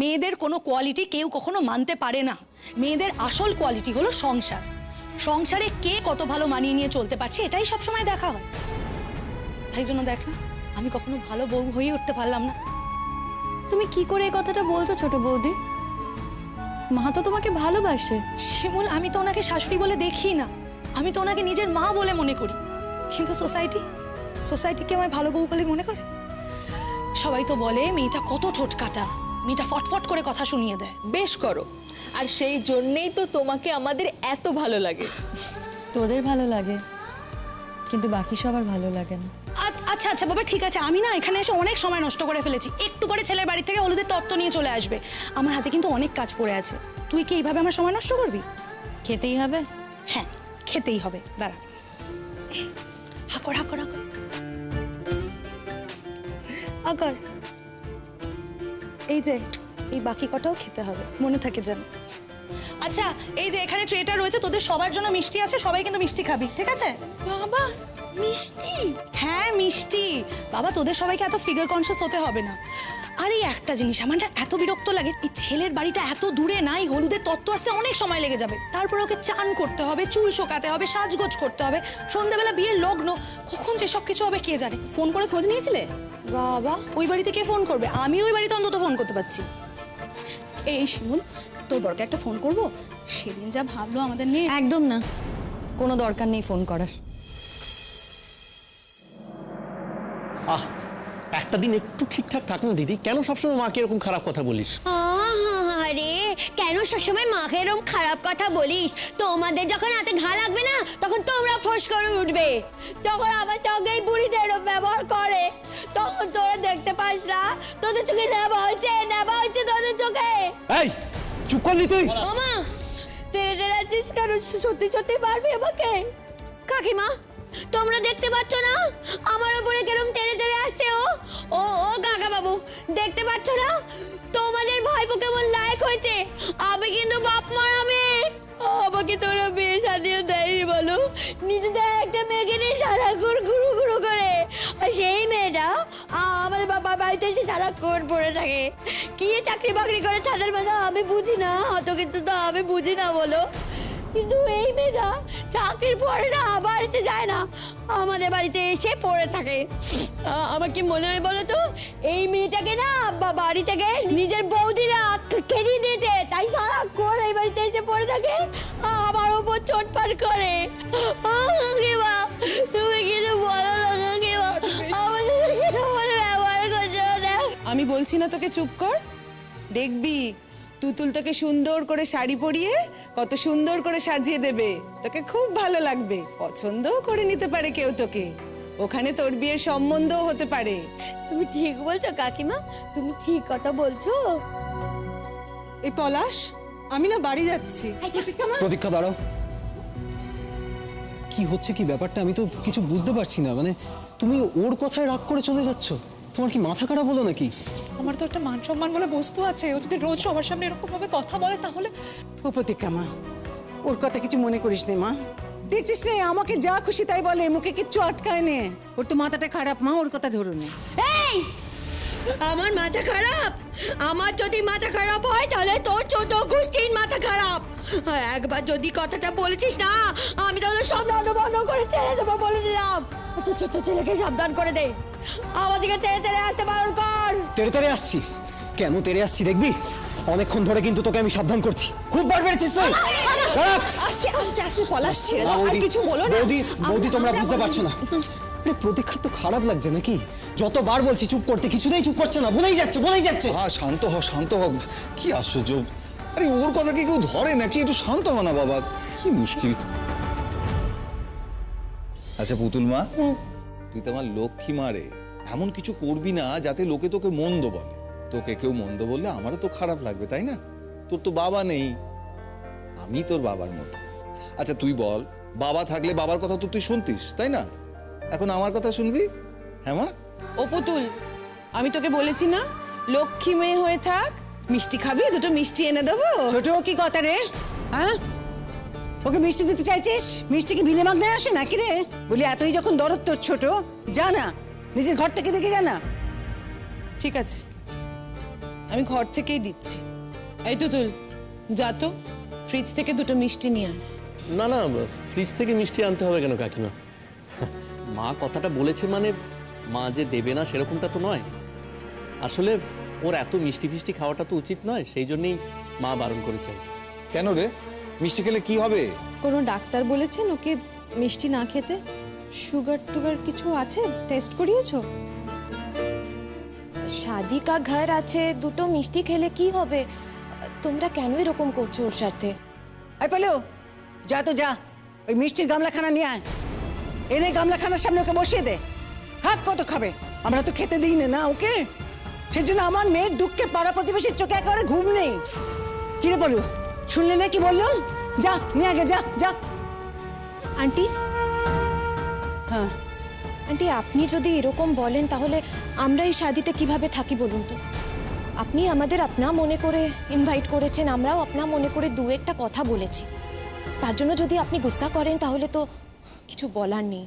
মেয়েদের কোনো কোয়ালিটি কেউ কখনো মানতে পারে না। মেয়েদের আসল কোয়ালিটি হলো সংসার। সংসারে কে কত ভালো মানিয়ে নিয়ে চলতে পারছে এটাই সবসময় দেখা হয়। তাই জন্য দেখ না, আমি কখনো ভালো বউ হয়ে উঠতে পারলাম না। তুমি কি করে এই কথাটা বলছো ছোট বৌদি? মা তো তোমাকে ভালোবাসে। শিমুল, আমি তো ওনাকে শাশুড়ি বলে দেখি না, আমি তো ওনাকে নিজের মা বলে মনে করি। কিন্তু সোসাইটি কি আমায় ভালো বউ বলে মনে করে? সবাই তো বলে মেয়েটা কত ঠোঁটকাটা, মেয়েটা ফটফট করে কথা শুনিয়ে দেয়। বেশ করো, আর সেই জন্যেই তো তোমাকে আমাদের এত ভালো লাগে। তোদের ভালো লাগে, কিন্তু বাকি সবার ভালো লাগে না। আচ্ছা আচ্ছা বাবা, ঠিক আছে, আমি না এখানে এসে অনেক সময় নষ্ট করে ফেলেছি। একটু করে ছেলের বাড়ি থেকে হলুদের তত্ত্ব নিয়ে চলে আসবে। আমার হাতে কিন্তু অনেক কাজ পড়ে আছে। তুই কি এইভাবে আমার সময় নষ্ট করবি? খেতেই হবে। হ্যাঁ, খেতেই হবে। দাঁড়া, হাকর হাকর হাকর হাকর। এই যে এই বাকি কটাও খেতে হবে, মনে থাকে যেন। আচ্ছা, এই যে এখানে ট্রেটা রয়েছে, তোদের সবার জন্য মিষ্টি আছে, সবাই কিন্তু মিষ্টি খাবি, ঠিক আছে? বাবা, মিষ্টি? হ্যাঁ মিষ্টি। বাবা, তোদের সবাইকে এত ফিগার কনসিয়াস হতে হবে না। আর এই একটা জিনিস আমার না এত বিরক্ত লাগে, এই ছেলের বাড়িটা এত দূরে নাই, হলুদের তত্ত্ব আসতে অনেক সময় লেগে যাবে। তারপর ওকে চান করতে হবে, চুল শোকাতে হবে, সাজগোজ করতে হবে, সন্ধ্যাবেলা বিয়ের লগ্ন, কখন যে সব কিছু হবে কে জানে। ফোন করে খোঁজ নিয়েছিলে? বাবা, ওই বাড়িতে কে ফোন করবে? আমি ওই বাড়িতে অন্তত ফোন করতে পারছি। এই শিমুল, তোর বরকে একটা ফোন করব। সেদিন যা ভাবলো আমাদের নিয়ে। একদম না, কোনো দরকার নেই ফোন করার। একটা দিন একটু ঠিকঠাক থাক না দিদি, কেন সবসময় মাকে এরকম খারাপ কথা বলিস? আরে কেন সবসময় মাকে এরকম খারাপ কথা বলিস? তোমাদের যখন হাতে ঘা লাগবে না, তখন তোমরা ফোঁস করে উঠবে। তখন আমার সঙ্গে এই বুড়িটা এরকম ব্যবহার করে, তখন তোরা দেখতে পাস না? তোদের চোখে নেবা হচ্ছে তোদের চোখে। এই চুপ করলি তুই? ওমা, তেরে আছিস কেন? সত্যি সত্যি পারবি আমাকে? কাকিমা, তোমরা দেখতে পাচ্ছ না আমার উপরে কেরম তেরে তেরে আসছে? ও কাকা বাবু, দেখতে পাচ্ছ না তোমাদের ভাইপো কেমন লায়ক হয়েছে? আমি কিন্তু বাপ মারা মেয়ে। আমাকে তোরা বিয়ে শাদিও দেয়নি বলো? নিজেদের একটা মেয়েকে নিয়ে সারাক্ষণ ঘুরু ঘুরু করে, আর সেই মেয়েটা আমাদের বাবা বাড়িতে এসে সারাক্ষণ পড়ে থাকে। কি চাকরি বাকরি করে ছাদের মাথা আমি বুঝি না, অত কিন্তু তো আমি বুঝি না বলো। কিন্তু এই মেয়েটা চাকরির পরে না বাড়িতে যায় না, আমাদের বাড়িতে এসে পড়ে থাকে। আমার কি মনে হয় বলো তো, এই মেয়েটাকে না বাড়ি থেকে নিজের বৌদিরা খেদিয়ে দিয়েছে, তাই সারাক্ষণ এই বাড়িতে এসে পড়ে থাকে, আমার উপর চোটপাট করে। তুমি কিছু বলো না কাকিমা, আমাদের ব্যবহার করছো না। আমি বলছি না তোকে চুপ কর, দেখবি তুতুল তোকে সুন্দর করে শাড়ি পরিয়ে কত সুন্দর করে সাজিয়ে দেবে, তোকে খুব ভালো লাগবে, পছন্দও করে নিতে পারে কেউ তোকে, ওখানে তোর বিয়ের সম্বন্ধও হতে পারে। তুমি ঠিক বলছো কাকিমা, তুমি ঠিক কথা বলছো। এই পলাশ, আমি না বাড়ি যাচ্ছি। প্রতীক্ষা দাঁড়াও, কি হচ্ছে কি ব্যাপারটা আমি তো কিছু বুঝতে পারছি না। মানে তুমি ওর কথায় রাগ করে চলে যাচ্ছ? তোমার কি মাথা খারাপ হলো নাকি? আমার তো একটা মান সম্মান বলে বস্তু আছে, ও যদি রোজ সবার সামনে এরকম ভাবে কথা বলে তাহলে। উপতিকা মা, ওর কথা কিছু মনে করিস নে মা, দেখছিস নে আমাকে যা খুশি তাই বলে, মুখে কিচ্ছু আটকায় নে। ওর তো মাথাটা খারাপ মা, ওর কথা ধরুন। এই, আমার মাথা খারাপ? আমার যদি মাথা খারাপ হয় তাহলে তোর ছোট গোষ্ঠীর মাথা খারাপ। আর একবার যদি কথাটা বলেছিস না, আমি তাহলে সব বন্ধ করে ছেড়ে দেবো বলে দিলাম। ছোট ছেলেকে সাবধান করে দে, আমাদেরকে তেড়ে তেড়ে আসতে বারণ কর। তেড়ে তেড়ে আসছি? কেন তেড়ে আসছি দেখবি? অনেকক্ষণ ধরে কিন্তু তোকে আমি সাবধান করছি, খুব বার বেড়েছিস তুই। আস্তে আস্তে আস্তে পলাশ ছেড়ে দাও, আর কিছু বলো না। বৌদি তোমরা বুঝতে পারছো না, প্রতীক্ষার তো খারাপ লাগছে নাকি? যতবার বলছি চুপ করতে, কিছুতেই চুপ করছে না, বলেই যাচ্ছে। শান্ত হ। কি আশ্চর্য, আরে ওর কথা কি কেউ ধরে নাকি? একটু শান্ত হ না বাবা, কি মুশকিল। আচ্ছা পুতুল মা, তুই তো আমার লক্ষ্মী মারে, এমন কিছু করবি না যাতে লোকে তোকে মন্দ বলে। তোকে কেউ মন্দ বললে আমারও তো খারাপ লাগবে, তাই না? তোর তো বাবা নেই, আমি তোর বাবার মতো। আচ্ছা তুই বল, বাবা থাকলে বাবার কথা তো তুই শুনতিস, তাই না? এখন আমার কথা শুনবি? হ্যাঁ মা? ও পুতুল, আমি তোকে বলেছি না লক্ষ্মী মেয়ে হয়ে থাক, মিষ্টি খাবি? দুটো মিষ্টি এনে দেবো। ছোট কি কথা রে, হ্যাঁ? ওকে মিষ্টি দিতে চাইছিস? মিষ্টি কি বিলে মাগনায় আসে নাকি রে? বলি এতই যখন দরদ তোর ছোট, যা না নিজের ঘর থেকে দেখে যা না। ঠিক আছে, আমি ঘর থেকেই দিচ্ছি। এই তুতুল, যা তো ফ্রিজ থেকে দুটো মিষ্টি নিয়ে আয়। না না, ফ্রিজ থেকে মিষ্টি আনতে হবে কেন কাকিমা? মা কথাটা বলেছে মানে মা যে দেবে না সেরকমটা তো নয়। আসলে ওর এত মিষ্টি ফিষ্টি খাওয়াটা তো উচিত নয়, সেই জন্যই মা বারণ করেছে। কেন রে, মিষ্টি খেলে কি হবে? কোনো ডাক্তার বলেছেন ওকে মিষ্টি না খেতে? সুগার টুগার কিছু আছে? টেস্ট করিয়েছো? শাদি কা ঘর আছে, দুটো মিষ্টি খেলে কি হবে? তোমরা কেন এরকম করছো ওর সাথে? আয় পেলো, যা তো যা, ওই মিষ্টির গামলাখানা নিয়ে আয়। এনে গামলাখানার সামনে ওকে বসিয়ে দে। হাত কত খাবে? আমরা তো খেতে দিই না ওকে। সেজন্য আমার মেয়ের দুঃখে পাড়া প্রতিবেশীর চোখে একেবারে ঘুম নেই। কিরে বলু, শুনলে না কি বললাম? যা নিয়ে আগে যা যা। আন্টি, হ্যাঁ, আন্টি আপনি যদি এরকম বলেন তাহলে আমরা এই শাদিতে কিভাবে থাকি বলুন তো? আপনি আমাদের আপনা মনে করে ইনভাইট করেছেন, আমরাও আপনা মনে করে দু একটা কথা বলেছি। তার জন্য যদি আপনি গুসা করেন তাহলে তো কিছু বলার নেই।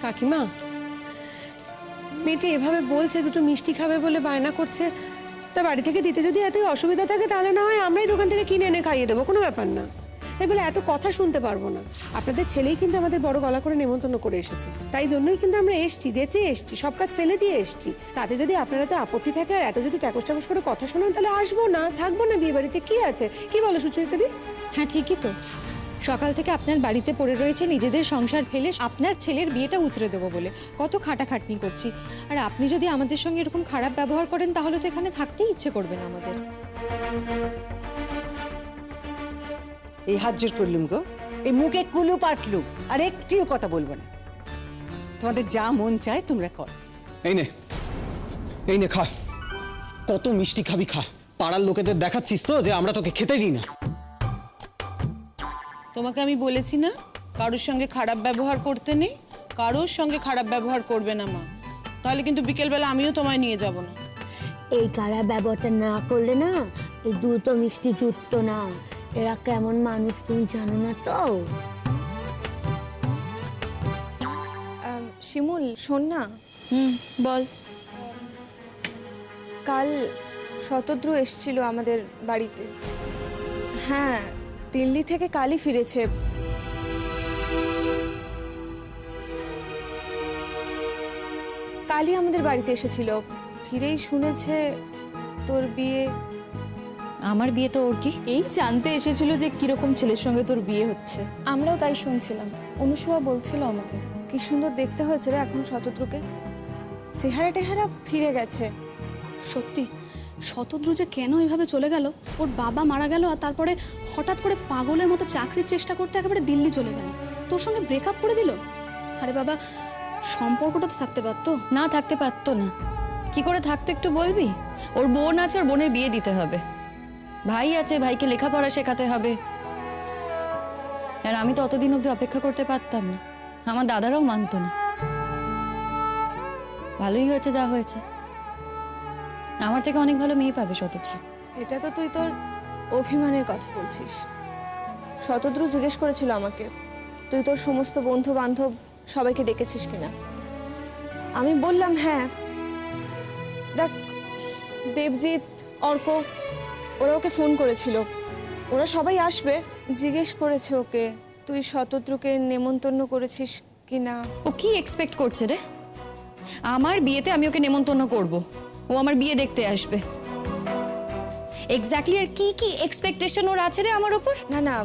কাকিমা, মেয়েটি এভাবে বলছে দুটো মিষ্টি খাবে বলে বায়না করছে, তা বাড়ি থেকে দিতে যদি এতই অসুবিধা থাকে তাহলে না হয় আমরাই দোকান থেকে কিনে এনে খাইয়ে দেবো, কোনো ব্যাপার না। তাই বলে এত কথা শুনতে পারবো না। আপনাদের ছেলেই কিন্তু আমাদের বড় গলা করে নেমন্তন্ন করে এসেছে, তাই জন্যই কিন্তু আমরা এসছি, যেচে এসছি, সব কাজ ফেলে দিয়ে এসছি। তাতে যদি আপনারা তো আপত্তি থাকে আর এত যদি টাকস টাকস করে কথা শোনান তাহলে আসবো না, থাকবো না বিয়ে বাড়িতে। কি আছে, কি বলো সুচরিতা দি? হ্যাঁ ঠিকই তো। সকাল থেকে আপনার বাড়িতে পড়ে রয়েছে নিজেদের সংসার ফেলে আপনার ছেলের বিয়েটা উতরে দেবো বলে কত খাটাখাটনি করছি, আর আপনি যদি আমাদের সঙ্গে এরকম খারাপ ব্যবহার করেন তাহলে তো এখানে থাকতেই ইচ্ছে করবে না আমাদের। এই হাত জোর করলুম গো, এই মুখে কুলু পাটলু, আর একটিও কথা বলবো না। তোমাদের যা মন চায় তোমরা কর। এই নে খা, কত মিষ্টি খাবি খা। পাড়ার লোকেদের দেখাচ্ছিস তো যে আমরা তোকে খেতে দিই না। তোমাকে আমি বলেছি না কারোর সঙ্গে খারাপ ব্যবহার করতে নেই। কারোর সঙ্গে খারাপ ব্যবহার করবে না মা, তাহলে কিন্তু বিকেলবেলা আমিও তোমায় নিয়ে যাব না। এই খারাপ ব্যবহারটা না করলে না এই দুটো মিষ্টি জুটতো না। এরা কেমন মানুষ তুমি জানো না তো? শিমুল শোন না, বল। কাল শতদ্রু এসেছিল আমাদের বাড়িতে। হ্যাঁ, দিল্লি থেকে কালই ফিরেছে। কালই আমাদের বাড়িতে এসেছিল, ফিরেই শুনেছে তোর বিয়ে। আমার বিয়ে তো ওর কি? এই জানতে এসেছিল যে কিরকম ছেলের সঙ্গে তোর বিয়ে হচ্ছে। আমরাও তাই শুনছিলাম। অনুসুয়া বলছিল আমাকে, কি সুন্দর দেখতে হয়েছে রে এখন শতদ্রুকে, চেহারা টেহারা ফিরে গেছে। সত্যি শতদ্রু যে কেন এইভাবে চলে গেল, ওর বাবা মারা গেল আর তারপরে হঠাৎ করে পাগলের মতো চাকরির চেষ্টা করতে একেবারে দিল্লি চলে গেল, তোর সঙ্গে ব্রেকআপ করে দিল। আরে বাবা, সম্পর্কটা তো থাকতে পারতো। না থাকতে পারতো না। কি করে থাকতো একটু বলবি? ওর বোন আছে, ওর বোনের বিয়ে দিতে হবে। ভাই আছে, ভাইকে লেখাপড়া শেখাতে হবে। আর আমি তো অতদিন অবধি অপেক্ষা করতে পারতাম না, আমার দাদারাও মানতো না। ভালোই হয়েছে যা হয়েছে, আমার থেকে অনেক ভালো মেয়ে পাবে শতদ্রু। এটা তো তুই তোর অভিমানের কথা বলছিস। শতদ্রু জিজ্ঞেস করেছিল আমাকে তুই তোর সমস্ত বন্ধু বান্ধব সবাইকে ডেকেছিস কিনা। আমি বললাম হ্যাঁ। দেখ, দেবজিৎ, অর্ক ওরা ওকে ফোন করেছিল, ওরা সবাই আসবে। জিজ্ঞেস করেছে ওকে তুই শতদ্রুকে নেমন্তন্ন করেছিস কিনা। ও কি এক্সপেক্ট করছে রে? আমার বিয়েতে আমি ওকে নেমন্তন্ন করব, ও আমার বিয়ে দেখতে আসবে। এক্স্যাক্টলি আর কি কি এক্সপেকটেশন ওর আছে রে আমার উপর? না না,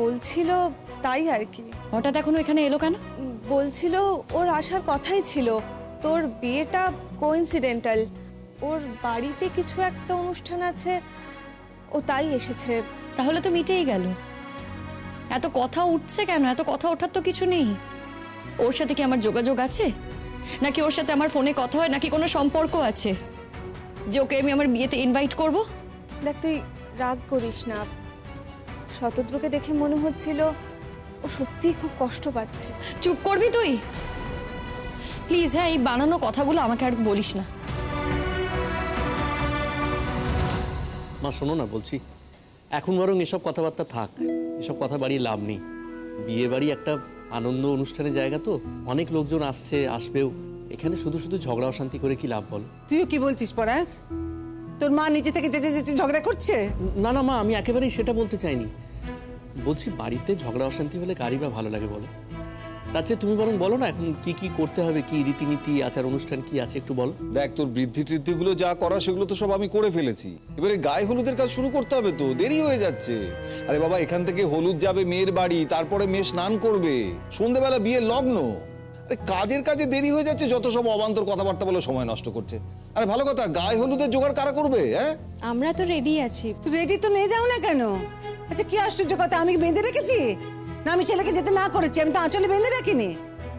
বলছিল তাই আর কি। হঠাৎ এখন এখানে এলো কেন? বলছিল ওর আসার কথাই ছিল, তোর বিয়েটা কোইন্সিডেন্টাল, ওর বাড়িতে কিছু একটা অনুষ্ঠান আছে, ও তাই এসেছে। তাহলে তো মিটেই গেল। এত কথা উঠছে কেন? এত কথা ওঠার তো কিছু নেই। ওর সাথে কি আমার যোগাযোগ আছে, নাকি ওর সাথে আমার ফোনে কথা হয়, নাকি কোনো সম্পর্ক আছে যে ওকে আমি আমার বিয়েতে ইনভাইট করব? দেখ, তুই রাগ করিস না। শতদ্রুকে দেখে মনে হচ্ছিল ও সত্যিই খুব কষ্ট পাচ্ছে। চুপ করবি তুই প্লিজ? হ্যাঁ, এই বানানো কথাগুলো আমাকে আর বলিস না। মা শোনো না, বলছি এখন বরং এসব কথাবার্তা থাক, এসব কথা বাড়িয়ে লাভ নেই। বিয়ে বাড়ি একটা আনন্দ অনুষ্ঠানের জায়গা, তো অনেক লোকজন আসছে, আসবেও। এখানে শুধু শুধু ঝগড়া অশান্তি করে কি লাভ বল? তুইও কি বলছিস পরাগ? তোর মা নিচে থেকে যেতে যেতে ঝগড়া করছে? না না মা, আমি একেবারেই সেটা বলতে চাইনি। বলছি বাড়িতে ঝগড়া অশান্তি হলে কারই বা ভালো লাগে বলো? তার চেয়ে তুমি বরং বলো না এখন কি কি করতে হবে, কি রীতিনীতি আচার অনুষ্ঠান কি আছে একটু বলো। দেখ, তোর বৃদ্ধি টৃদ্ধিগুলো যা করা সেগুলো তো সব আমি করে ফেলেছি। এবারে গায়ে হলুদের কাজ শুরু করতে হবে, তো দেরি হয়ে যাচ্ছে। আরে বাবা, এখান থেকে হলুদ যাবে মেয়ের বাড়ি, তারপরে মেয়ে স্নান করবে, সন্ধ্যেবেলা বিয়ের লগ্ন। আরে কাজের কাজে দেরি হয়ে যাচ্ছে, যত সব অবান্তর কথাবার্তা বলে সময় নষ্ট করছে। আরে ভালো কথা, গায়ে হলুদের জোগাড় কারা করবে? হ্যাঁ, আমরা তো রেডি আছি। তুই রেডি তো নিয়ে যাও না কেন? আচ্ছা কি আশ্চর্য কথা, আমি কি বেঁধে রেখেছি? না আমি ছেলেকে যেতে না করেছি, আমি তো আঁচলে বেঁধে রাখিনি।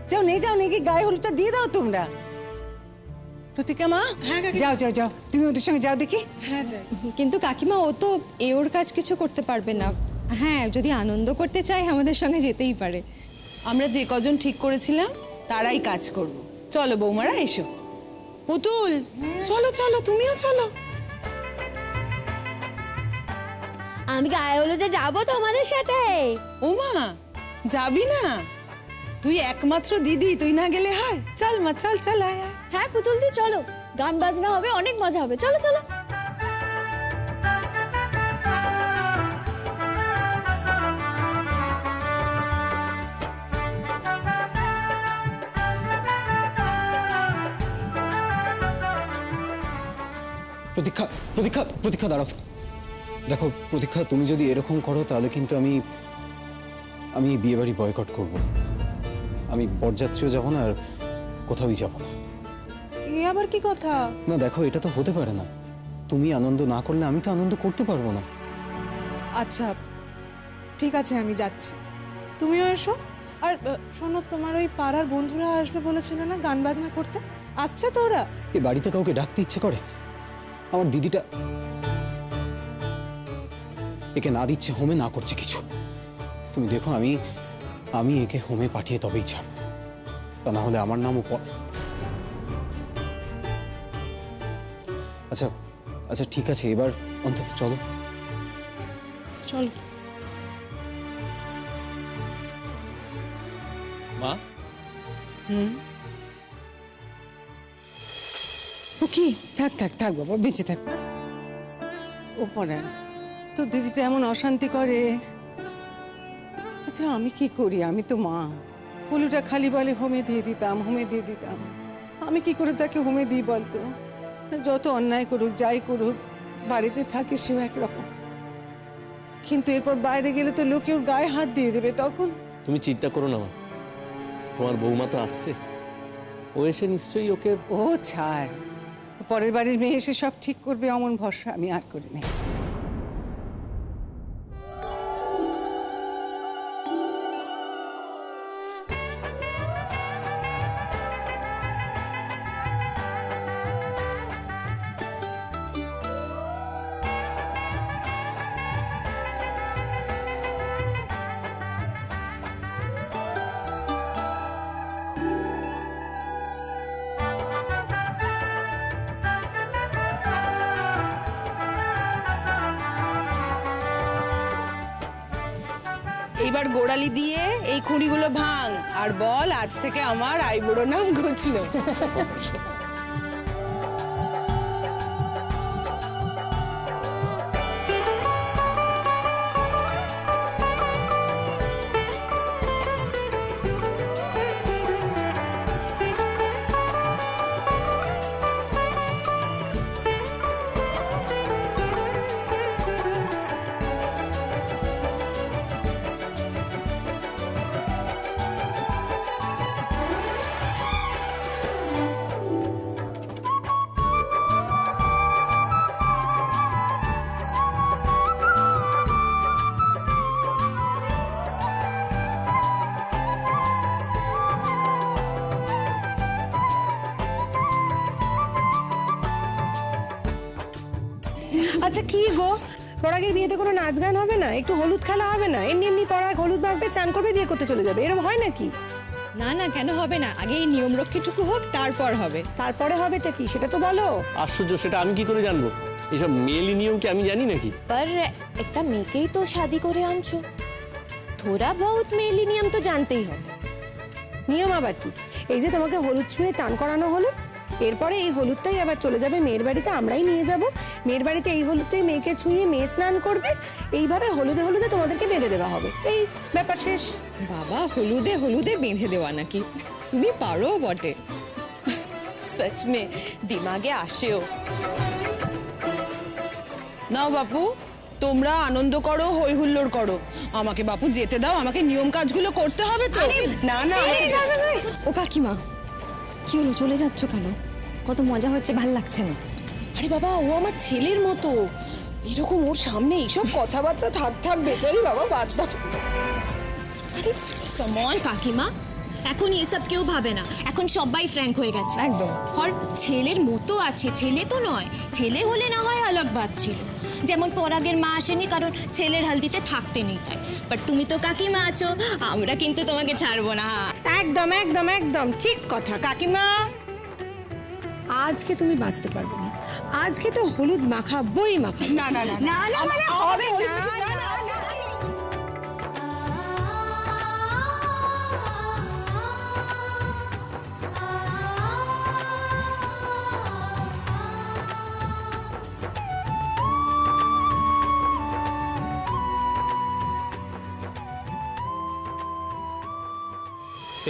যাও নিয়ে যাও, নিয়ে গিয়ে গায়ে হলুদটা দিয়ে দাও তোমরা। প্রতিকা মা, যাও যাও যাও, তুমি ওদের সঙ্গে যাও দেখি। হ্যাঁ যাই। কিন্তু কাকিমা ও তো ওর কাজ কিছু করতে পারবে না। হ্যাঁ, যদি আনন্দ করতে চায় আমাদের সঙ্গে যেতেই পারে। আমরা যে কজন ঠিক করেছিলাম তারাই কাজ করব। চলো বৌমারা, এসো। পুতুল, চলো চলো, তুমিও চলো। আমি গায়ে হলুদে যাবো তোমাদের সাথে। ওমা, যাবি না? তুই একমাত্র দিদি, তুই না গেলে হয়? চল মা, চল চল, আয় আয়। হ্যাঁ পুতুল দি, চলো, গান বাজনা হবে, অনেক মজা হবে, চলো চলো। প্রতীক্ষা প্রতীক্ষা প্রতীক্ষা দাঁড়াও। দেখো প্রতীক্ষা, তুমি যদি এরকম করো তাহলে কিন্তু আমি বিয়ে বাড়ি বয়কট করব। আমি বরযাত্রীও যাব না, আর কোথাওই যাব না। এ আবার কি কথা? না দেখো, এটা তো হতে পারে না। তুমি আনন্দ না করলে আমি তো আনন্দ করতে পারবো না। আচ্ছা ঠিক আছে, আমি যাচ্ছি, তুমিও এসো। আর শোনো, তোমার ওই পাড়ার বন্ধুরা আসবে বলেছিল না গান বাজনা করতে, আসছে তো ওরা? এই বাড়িতে কাউকে ডাকতে ইচ্ছে করে? আমার দিদিটা একে না দিচ্ছে হোমে, না করছে কিছু। তুমি দেখো, আমি একে হোমে পাঠিয়ে তবেই ছাড়ব, তা না হলে আমার নামও আচ্ছা আচ্ছা ঠিক আছে, এবার অন্তত চলো। চলো। মা, ও কি, থাক থাক থাক বাবা, বেঁচে থাক। ও পড়া, তোর দিদিটা এমন অশান্তি করে। আচ্ছা আমি কি করি? আমি তো মা। পলুটা খালি বলে হোমে দিয়ে দিতাম, হোমে দিয়ে দিতাম। আমি কি করে তাকে হোমে দিই বলতো? যত অন্যায় করুক, যাই করুক, বাড়িতে থাকে সেও একরকম। কিন্তু এরপর বাইরে গেলে তো লোকে ওর গায়ে হাত দিয়ে দেবে, তখন? তুমি চিন্তা করো না মা, তোমার বৌমা তো আসছে, ও এসে নিশ্চয়ই ওকে। ও ছাড়, পরের বাড়ির মেয়ে এসে সব ঠিক করবে অমন ভরসা আমি আর করি না। এইবার গোড়ালি দিয়ে এই খুঁড়িগুলো ভাঙ আর বল আজ থেকে আমার আইবুড়ো নাম ঘুচলো। আচ্ছা কি গো, পরাগের বিয়েতে কোনো নাচ গান হবে না? একটু হলুদ খেলা হবে না? এমনি এমনি পরাগ হলুদ মাখবে, চান করবে, বিয়ে করতে চলে যাবে, এরকম হয় নাকি? না না, কেন হবে না? আগে এই নিয়ম রক্ষীটুকু হোক, তারপর হবে। তারপরে হবেটা কি সেটা তো বলো। আশ্চর্য, সেটা আমি কি করে জানবো? এসব মেয়েলি নিয়ম কি আমি জানি নাকি? पर একটা মেয়েকেই তো শাদি করে আনছো, থোড়া বহুত মেয়েলি নিয়ম তো জানতেই হবে। নিয়ম আবার কি? এই যে তোমাকে হলুদ ছুঁয়ে চান করানো হলো, এরপরে এই হলুদটাই আবার চলে যাবে মেয়ের বাড়িতে, আমরাই নিয়ে যাব। মেয়ের বাড়িতে এই হলুদটাই মেয়েকে ছুঁয়ে মেয়ে স্নান করবে। এইভাবে হলুদে হলুদে তোমাদেরকে বেঁধে দেওয়া হবে, এই ব্যাপার শেষ। বাবা, হলুদে হলুদে বেঁধে দেওয়া নাকি? তুমি পারো বটে। সচ মে দিমাগে আসেও। নাও বাপু, তোমরা আনন্দ করো, হই হুল্লোড় করো। আমাকে বাপু যেতে দাও, আমাকে নিয়ম কাজগুলো করতে হবে তো। না না, ও কাকিমা, কি হলো, চলে যাচ্ছ কেন? কত মজা হচ্ছে, ভাল লাগছে না? আরে বাবা, ও আমার ছেলের মতো, এরকম ওর সামনে এইসব কথাবার্তা থাক বেচারি বাবা, বাদ দাও। কমন কাকিমা, এখন এসব কেউ ভাবে না, এখন সবাই ফ্র্যাঙ্ক হয়ে গেছে একদম। আর ছেলের মতো আছে, ছেলে তো নয়, ছেলে হলে না হয় আলাগ বাত ছিল। যেমন পরাগের মা আসেনি কারণ ছেলের হালদিতে থাকতে নেই তাই, বাট তুমি তো কাকিমা আছো, আমরা কিন্তু তোমাকে ছাড়বো না। একদম একদম একদম ঠিক কথা কাকিমা। আজকে তুমি বাঁচতে পারবে না, আজকে তো হলুদ মাখাবোই মাখাবো। না না না না না, মানে হবে হলুদ। না না,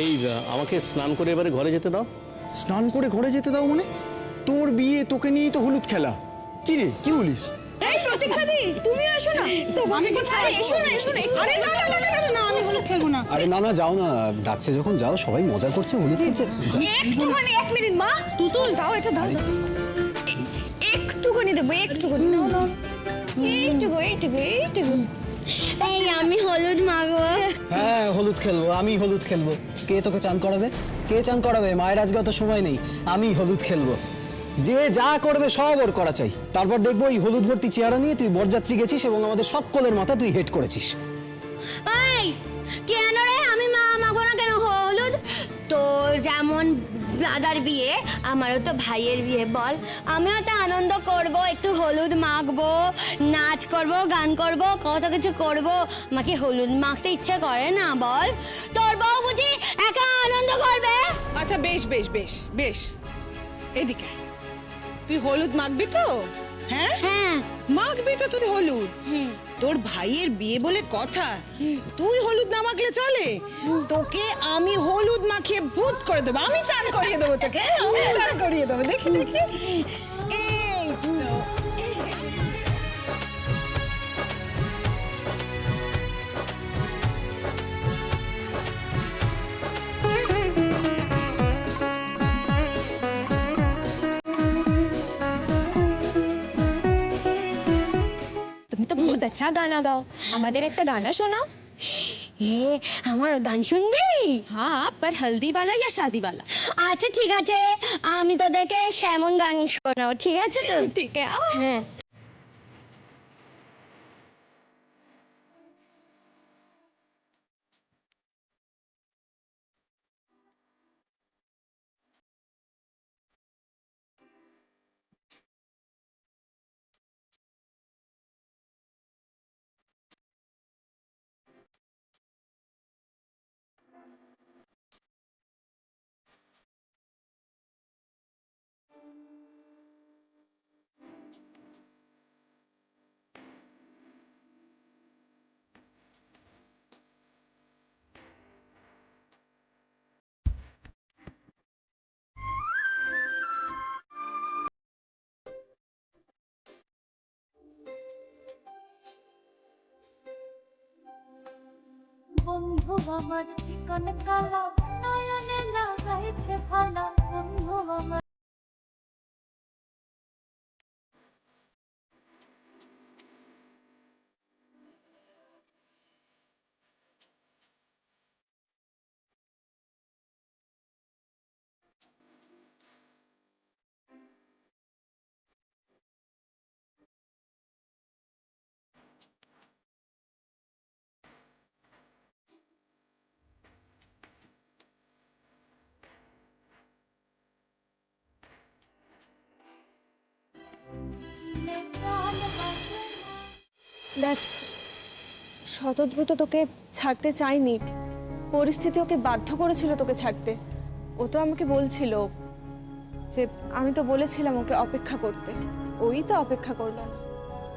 এই আমাকে স্নান করে এবারে ঘরে যেতে দাও। স্নান করে ঘরে যেতে দাও মানে? তোর বিয়ে, তোকে নিয়েই তো হলুদ খেলা। কি রে, কি বলিস? এই প্রতীক্ষাদি, তুমি আসো না। আমি কোথায়? এসো না, এসো না। আরে না না না না না, আমি হলুদ খেলবো না। আরে না না, যাও না, ডাকছে যখন যাও, সবাই মজা করছে, হলুদ খেলছে। একটুখানি, 1 মিনিট মা, তুতুল দাও, এটা দাও। একটুখানি দেবো, একটুখানি। নাও নাও, এইটুকু। এই আমি হলুদ মাখবো। হ্যাঁ, হলুদ খেলবো, আমি হলুদ খেলবো। কে তোকে চান করাবে? কে চান করাবে? মায়ের আজকে অত সময় নেই, আমি হলুদ খেলবো। যে যা করবে সব ওর করা চাই। তারপর দেখবো এই হলুদ ভর্তি চেহারা নিয়ে তুই বরযাত্রী গেছিস এবং আমাদের সকলের মাথা তুই হেড করেছিস। এই কেন রে, আমি মা মাখবো না কেন হলুদ? তোর যেমন দাদার বিয়ে, আমারও তো ভাইয়ের বিয়ে, বল আমিও তো আনন্দ করব, একটু হলুদ মাখবো, নাচ করব, গান করব, কত কিছু করব। আমাকে হলুদ মাখতে ইচ্ছে করে না, বল? তোর বউ বুঝি একা আনন্দ করবে? আচ্ছা বেশ বেশ বেশ বেশ, এদিকে তুই হলুদ মাখবি তো? হ্যাঁ হ্যাঁ মাখবি তো তুই হলুদ। তোর ভাইয়ের বিয়ে বলে কথা, তুই হলুদ না মাখলে চলে? তোকে আমি হলুদ মাখিয়ে ভূত করে দেবো, আমি চান করিয়ে দেবো তোকে, আমি চান করিয়ে দেবো। দেখি দেখি, এই তো। তুমি তো বহুত আচ্ছা গানা গাও, আমাদের একটা গানা শোনাও। আমার গান শুনবি? হ্যাঁ, पर हल्दी वाला या शादी वाला? আচ্ছা ঠিক আছে, আমি তোদেরকে সেমন গান শোনাও, ঠিক আছে তো? ঠিক আছে, হ্যাঁ। বন্ধু আমার চিকন কালা নয়নে লাগাইছে ভালা, বন্ধু আমার দেখ, শতদ্রুত তোকে ছাড়তে চাইনি, পরিস্থিতি ওকে বাধ্য করেছিল তোকে ছাড়তে। ও তো আমাকে বলছিল যে আমি তো বলেছিলাম ওকে অপেক্ষা করতে, ওই তো অপেক্ষা করলো না।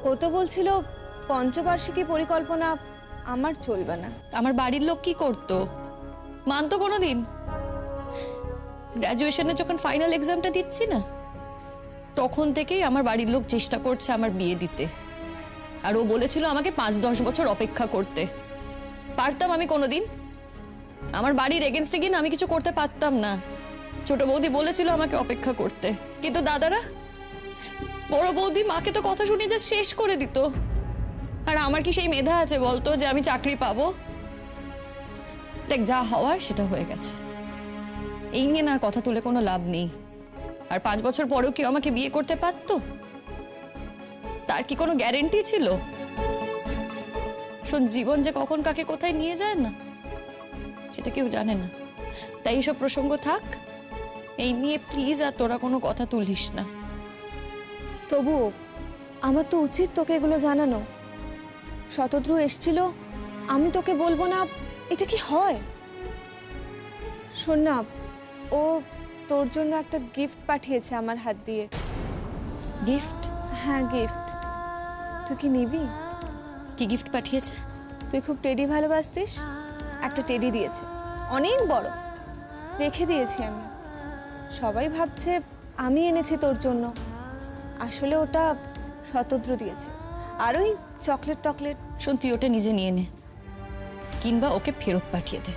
ও তো বলছিল পঞ্চবার্ষিকী পরিকল্পনা আমার চলবে না। আমার বাড়ির লোক কি করতো মানতো কোনোদিন? গ্র্যাজুয়েশনে যখন ফাইনাল এক্সামটা দিচ্ছি না, তখন থেকেই আমার বাড়ির লোক চেষ্টা করছে আমার বিয়ে দিতে। আর ও বলেছিল আমাকে 5-10 বছর অপেক্ষা করতে। পারতাম আমি কোনোদিন? আমার বাড়ির এগেনস্টে গিয়ে আমি কিছু করতে পারতাম না। ছোট বৌদি বলেছিল আমাকে অপেক্ষা করতে, কিন্তু দাদারা, বড় বৌদি মাকে তো কথা শুনে যা শেষ করে দিত। আর আমার কি সেই মেধা আছে বলতো যে আমি চাকরি পাবো? দেখ, যা হওয়ার সেটা হয়ে গেছে, এই নিয়ে না কথা তুলে কোনো লাভ নেই। আর 5 বছর পরেও কেউ আমাকে বিয়ে করতে পারতো? তার কি কোনো গ্যারেন্টি ছিল? শোন, জীবন যে কখন কাকে কোথায় নিয়ে যায় না, সেটা কেউ জানে না। তাই এইসব প্রসঙ্গ থাক, এই নিয়ে প্লিজ আর তোরা কোনো কথা তুলিস না। তবুও আমার তো উচিত তোকে এগুলো জানানো। শতদ্রু এসছিল, আমি তোকে বলবো না, এটা কি হয়? শোন না, ও তোর জন্য একটা গিফট পাঠিয়েছে আমার হাত দিয়ে। গিফট? হ্যাঁ, গিফট। তুই কি নিবি? কি গিফট পাঠিয়েছে? তুই খুব টেডি ভালোবাসতিস, একটা টেডি দিয়েছে, অনেক বড়, রেখে দিয়েছি আমি। সবাই ভাবছে আমি এনেছি তোর জন্য, আসলে ওটা শতদ্রু দিয়েছে। আর ওই চকলেট টকলেট। শোন, তুই ওটা নিজে নিয়ে নে, কিংবা ওকে ফেরত পাঠিয়ে দে,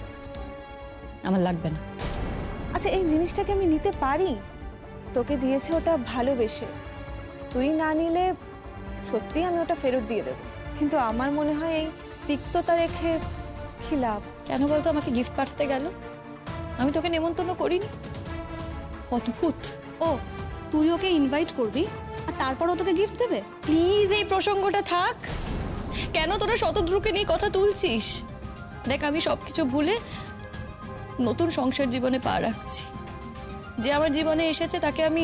আমার লাগবে না। আচ্ছা, এই জিনিসটাকে আমি নিতে পারি? তোকে দিয়েছে ওটা ভালোবেসে, তুই না নিলে সত্যি আমি ওটা ফেরত দিয়ে দেবো। কিন্তু আমার মনে হয় এই তিক্ততা রেখে কি লাভ? কেন বলতো আমাকে গিফট পাঠাতে গেল? আমি তোকে নেমন্তন্ন করিনি। অদ্ভুত। ও, তুই ওকে ইনভাইট করবি আর তারপর ও তোকে গিফট দেবে? প্লিজ এই প্রসঙ্গটা থাক। কেন তোরা শতদ্রুকে নিয়ে কথা তুলছিস? দেখ, আমি সবকিছু ভুলে নতুন সংসার জীবনে পা রাখছি। যে আমার জীবনে এসেছে তাকে আমি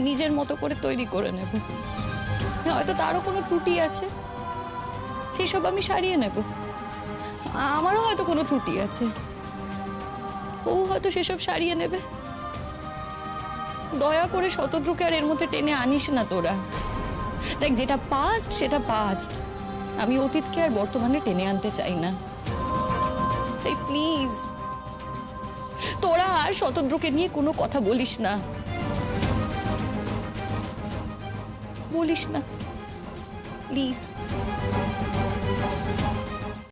নিজের মতো করে তৈরি করে নেব। হয়তো তারও কোনো ত্রুটি আছে, সেই সব আমি সারিয়ে নেব। আমারও হয়তো কোনো ত্রুটি আছে, ও হয়তো সেসব সারিয়ে নেবে। দয়া করে শতদ্রুকে আর এর মধ্যে টেনে আনিস না তোরা। দেখ, যেটা পাস্ট সেটা পাস্ট। আমি অতীতকে আর বর্তমানে টেনে আনতে চাই না। তাই প্লিজ তোরা আর শতদ্রুকে নিয়ে কোনো কথা বলিস না, বলিস না প্লিজ।